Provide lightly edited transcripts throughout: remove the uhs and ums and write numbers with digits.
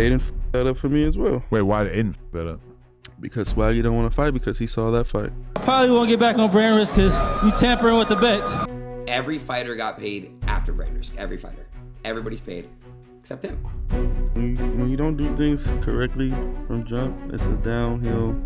Adin f***ed that up for me as well. Wait, why did Adin f*** that up? Because Swaggy don't want to fight because he saw that fight. I probably won't get back on brand risk because you tampering with the bets. Every fighter got paid after brand risk. Every fighter. Everybody's paid except him. When you don't do things correctly from jump, it's a downhill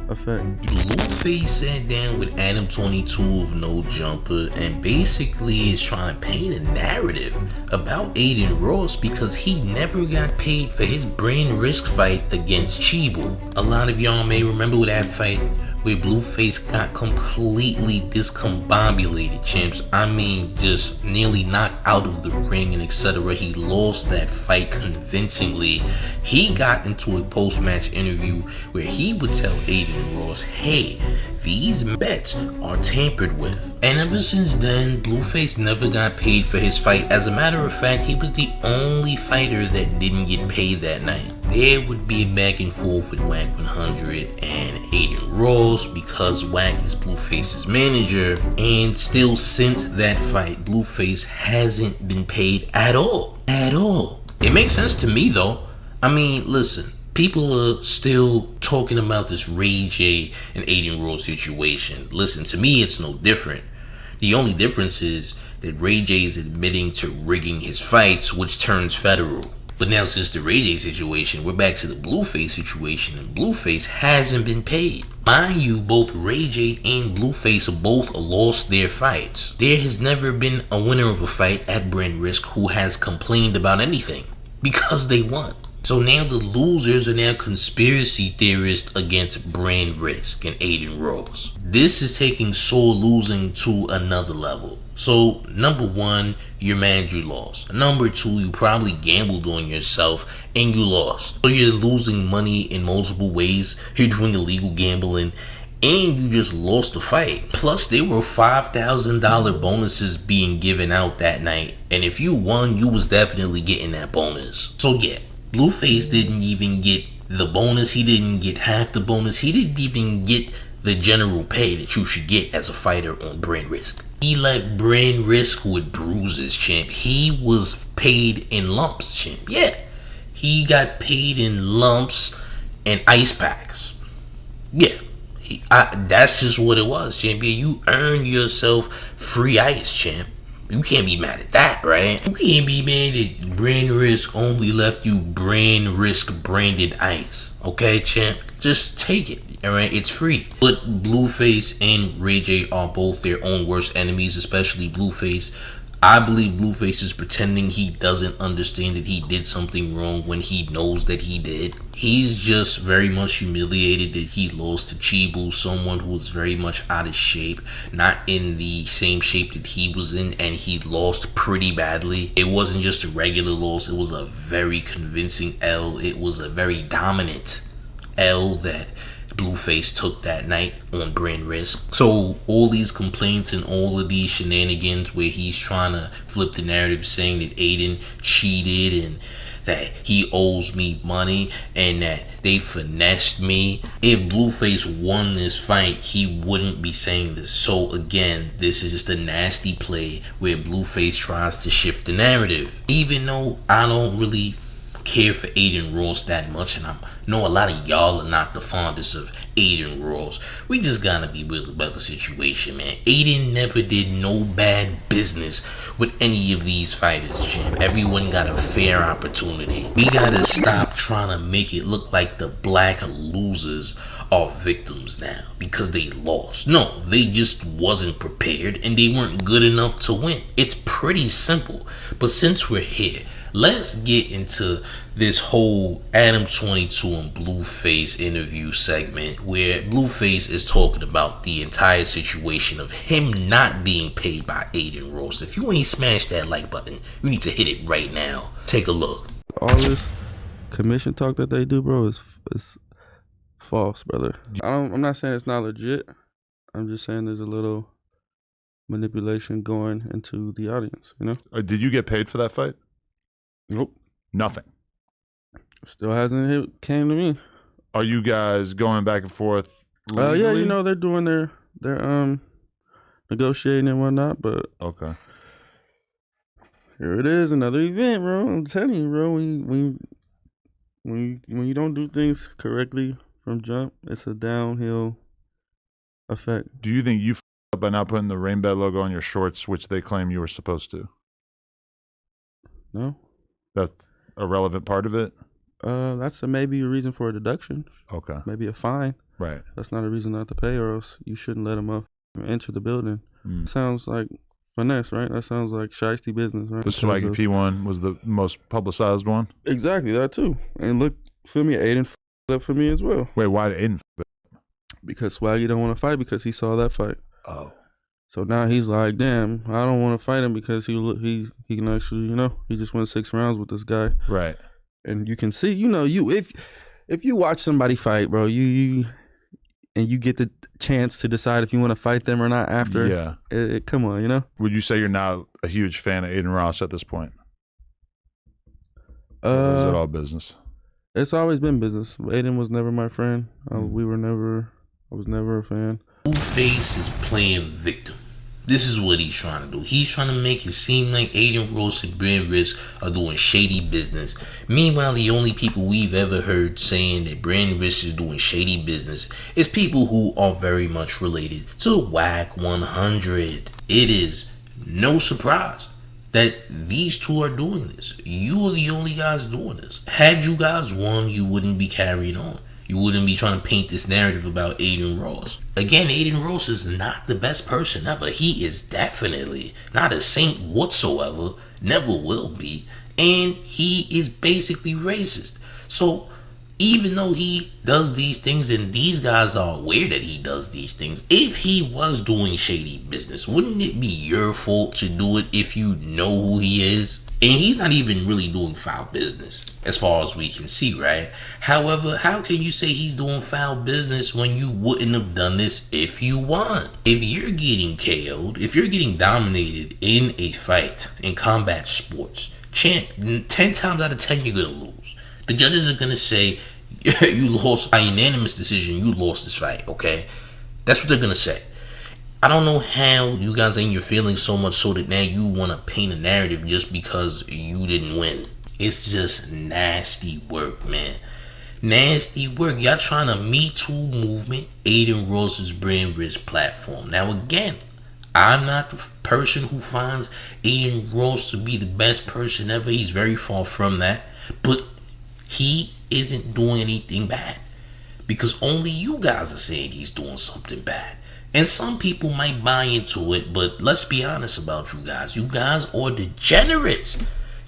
effect. Blueface sat down with Adam 22 of No Jumper and basically is trying to paint a narrative about Adin Ross because he never got paid for his brand risk fight against Chibu. A lot of y'all may remember that fight where Blueface got completely discombobulated, champs. I mean, just nearly knocked out of the ring and etc. He lost that fight convincingly. He got into a post-match interview where he would tell Adin Ross, hey, these bets are tampered with. And ever since then, Blueface never got paid for his fight. As a matter of fact, he was the only fighter that didn't get paid that night. There would be a back and forth with Wack 100 and Adin Ross because Wack is Blueface's manager, and still since that fight, Blueface hasn't been paid at all. At all. It makes sense to me though. I mean, listen, people are still talking about this Ray J and Adin Ross situation. Listen, to me, it's no different. The only difference is that Ray J is admitting to rigging his fights, which turns federal. But now since the Ray J situation, we're back to the Blueface situation, and Blueface hasn't been paid. Mind you, both Ray J and Blueface both lost their fights. There has never been a winner of a fight at brand risk who has complained about anything because they won. So now the losers are now conspiracy theorists against brand risk and Adin Ross. This is taking sore losing to another level. So number one, you're mad you lost. Number two, you probably gambled on yourself and you lost. So you're losing money in multiple ways. You're doing illegal gambling and you just lost the fight. Plus there were $5,000 bonuses being given out that night. And if you won, you was definitely getting that bonus. So yeah, Blueface didn't even get the bonus. He didn't get half the bonus. He didn't even get the general pay that you should get as a fighter on brand risk. He left brand risk with bruises, champ. He was paid in lumps, champ. Yeah, he got paid in lumps and ice packs. Yeah, that's just what it was, champion. You earned yourself free ice, champ. You can't be mad at that, right? You can't be mad that brand risk only left you brand risk branded ice. Okay, champ? Just take it. Alright, it's free. But Blueface and Ray J are both their own worst enemies, especially Blueface. I believe Blueface is pretending he doesn't understand that he did something wrong when he knows that he did. He's just very much humiliated that he lost to Chibu, someone who was very much out of shape, not in the same shape that he was in, and he lost pretty badly. It wasn't just a regular loss, it was a very convincing L. It was a very dominant L that Blueface took that night on brand risk. So all these complaints and all of these shenanigans where he's trying to flip the narrative saying that Adin cheated and that he owes me money and that they finessed me. If Blueface won this fight, he wouldn't be saying this. So again, this is just a nasty play where Blueface tries to shift the narrative. Even though I don't really care for Adin Ross that much, and I know a lot of y'all are not the fondest of Adin Ross. We just gotta be real about the situation, man. Adin never did no bad business with any of these fighters, champ. Everyone got a fair opportunity. We gotta stop trying to make it look like the black losers are victims now because they lost. No, they just wasn't prepared and they weren't good enough to win. It's pretty simple. But since we're here, let's get into this whole Adam 22 and Blueface interview segment where Blueface is talking about the entire situation of him not being paid by Adin Ross. If you ain't smashed that like button, you need to hit it right now. Take a look. All this commission talk that they do, bro, is false, brother. I'm not saying it's not legit. I'm just saying there's a little manipulation going into the audience, you know? Did you get paid for that fight? Nope. Nothing. Still hasn't came to me. Are you guys going back and forth legally? Yeah, you know, they're doing their negotiating and whatnot, but okay. Here it is, another event, bro. I'm telling you, bro, we when you don't do things correctly from jump, it's a downhill effect. Do you think you f***ed up by not putting the Rainbet logo on your shorts, which they claim you were supposed to? No, That's a relevant part of it? that's maybe a reason for a deduction. Okay. Maybe a fine. Right. That's not a reason not to pay, or else you shouldn't let them enter the building. Sounds like finesse, right? That sounds like shiesty business, right? The Swaggy P1 was the most publicized one? Exactly, that too. And look, feel me, Adin f***ed up for me as well. Wait, why did Adin f*** it? Because Swaggy don't want to fight because he saw that fight. Oh. So now he's like, damn, I don't want to fight him because he can actually, he just went 6 rounds with this guy. Right. And you can see, if you watch somebody fight, bro, and you get the chance to decide if you want to fight them or not after. Yeah. Come on, Would you say you're not a huge fan of Adin Ross at this point? Or is it all business? It's always been business. Adin was never my friend. I was never a fan. Blueface is playing victim. This is what he's trying to do. He's trying to make it seem like Adin Ross and Brand Risk are doing shady business. Meanwhile, the only people we've ever heard saying that Brand Risk is doing shady business is people who are very much related to WAC 100. It is no surprise that these two are doing this. You are the only guys doing this. Had you guys won, you wouldn't be carried on. You wouldn't be trying to paint this narrative about Adin Ross. Again, Adin Ross is not the best person ever. He is definitely not a saint whatsoever. Never will be. And he is basically racist. So even though he does these things and these guys are aware that he does these things, if he was doing shady business, wouldn't it be your fault to do it if you know who he is? And he's not even really doing foul business as far as we can see, right? However, how can you say he's doing foul business when you wouldn't have done this if you won? If you're getting KO'd, if you're getting dominated in a fight in combat sports, 10 times out of 10 you're going to lose. The judges are going to say, you lost by unanimous decision, you lost this fight, okay? That's what they're going to say. I don't know how you guys are in your feelings so much so that now you want to paint a narrative just because you didn't win. It's just nasty work, man. Nasty work. Y'all trying to Me Too movement Adin Ross's Brand Risk platform. Now again, I'm not the person who finds Adin Ross to be the best person ever. He's very far from that. But he isn't doing anything bad. Because only you guys are saying he's doing something bad. And some people might buy into it, but let's be honest about you guys. You guys are degenerates.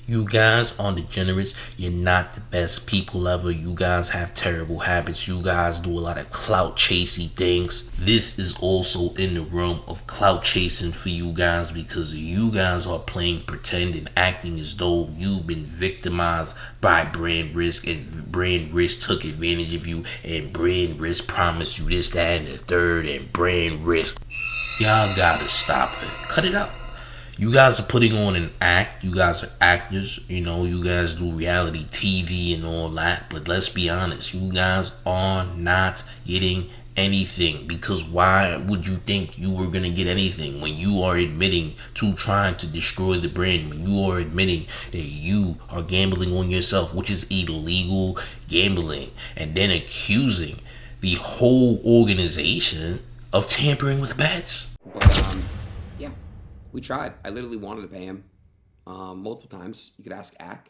You guys are degenerates. You're not the best people ever. You guys have terrible habits. You guys do a lot of clout chasing things. This is also in the realm of clout chasing for you guys because you guys are playing pretend and acting as though you've been victimized by Brand Risk and Brand Risk took advantage of you and Brand Risk promised you this, that, and the third and Brand Risk. Y'all gotta stop it. Cut it out. You guys are putting on an act. You guys are actors. You guys do reality TV and all that. But let's be honest. You guys are not getting anything. Because why would you think you were going to get anything when you are admitting to trying to destroy the brand? When you are admitting that you are gambling on yourself, which is illegal gambling. And then accusing the whole organization of tampering with bets. But, yeah. We tried. I literally wanted to pay him multiple times. You could ask Ack.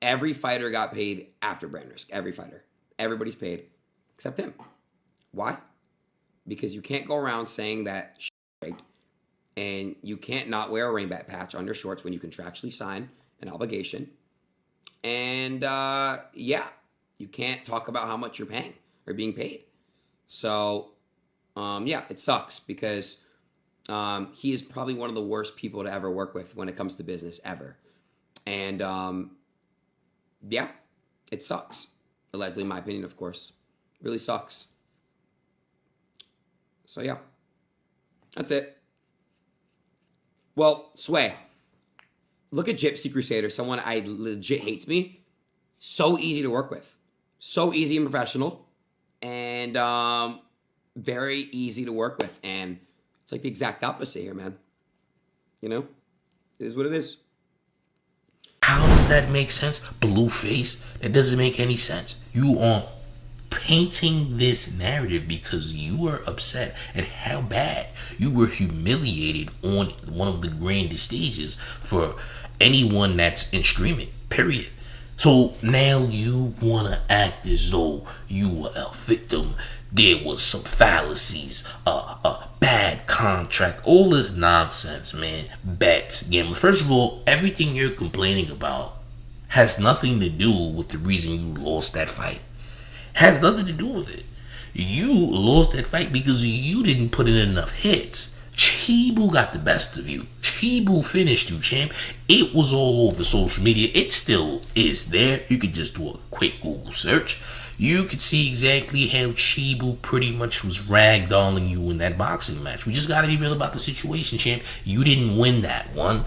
Every fighter got paid after Brand Risk. Every fighter. Everybody's paid except him. Why? Because you can't go around saying that shit rigged, and you can't not wear a rainbat patch on your shorts when you contractually sign an obligation. And, yeah, you can't talk about how much you're paying or being paid. So, yeah, it sucks because... he is probably one of the worst people to ever work with when it comes to business ever. And, yeah, it sucks. Allegedly, in my opinion, of course. Really sucks. So, yeah. That's it. Well, Sway. Look at Gypsy Crusader, someone I legit hates me. So easy to work with. So easy and professional. And, very easy to work with. And... it's like the exact opposite here, man. It is what it is. How does that make sense? Blueface, that doesn't make any sense. You are painting this narrative because you were upset at how bad you were humiliated on one of the grandest stages for anyone that's in streaming, period. So now you want to act as though you were a victim. There was some fallacies, a bad contract, all this nonsense, man. Bets, gambling. First of all, everything you're complaining about has nothing to do with the reason you lost that fight. Has nothing to do with it. You lost that fight because you didn't put in enough hits. Chibu got the best of you. Chibu finished you, champ. It was all over social media. It still is there. You could just do a quick Google search. You could see exactly how Chibu pretty much was ragdolling you in that boxing match. We just got to be real about the situation, champ. You didn't win that one.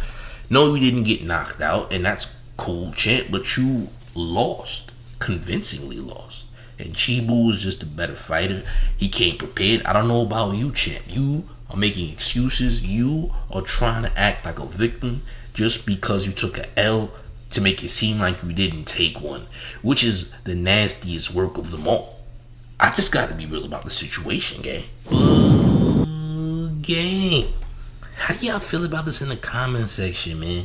No, you didn't get knocked out, and that's cool, champ, but you lost. Convincingly lost. And Chibu was just a better fighter. He came prepared. I don't know about you, champ. You are making excuses. You are trying to act like a victim just because you took an L to make it seem like you didn't take one, which is the nastiest work of them all. I just got to be real about the situation, gang. Gang. How do y'all feel about this in the comment section, man?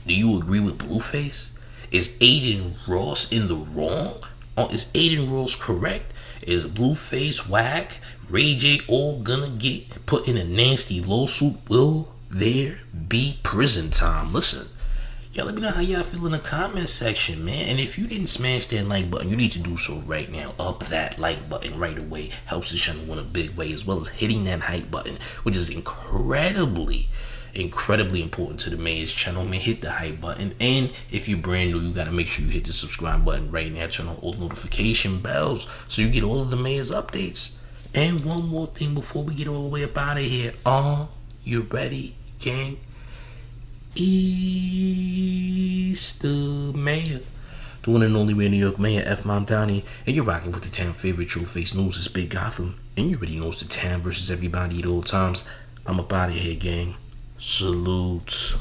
Do you agree with Blueface? Is Adin Ross in the wrong? Or is Adin Ross correct? Is Blueface whack? Ray J all gonna get put in a nasty lawsuit? Will there be prison time? Listen, y'all let me know how y'all feel in the comment section, man. And if you didn't smash that like button, you need to do so right now. Up that like button right away. Helps the channel in a big way, as well as hitting that hype button, which is incredibly important to the Mayor's channel, man. Hit the hype button, and if you're brand new, you gotta make sure you hit the subscribe button right now. Turn on all the notification bells so you get all of the Mayor's updates. And one more thing before we get all the way up out of here. Are you ready, gang? It's the Mayor, the one and only New York Mayor, F. Mom Downey, and you're rocking with the town favorite Showface News. It's Big Gotham, and you already know it's the town versus everybody at all times. I'm up out of here, gang. Salute.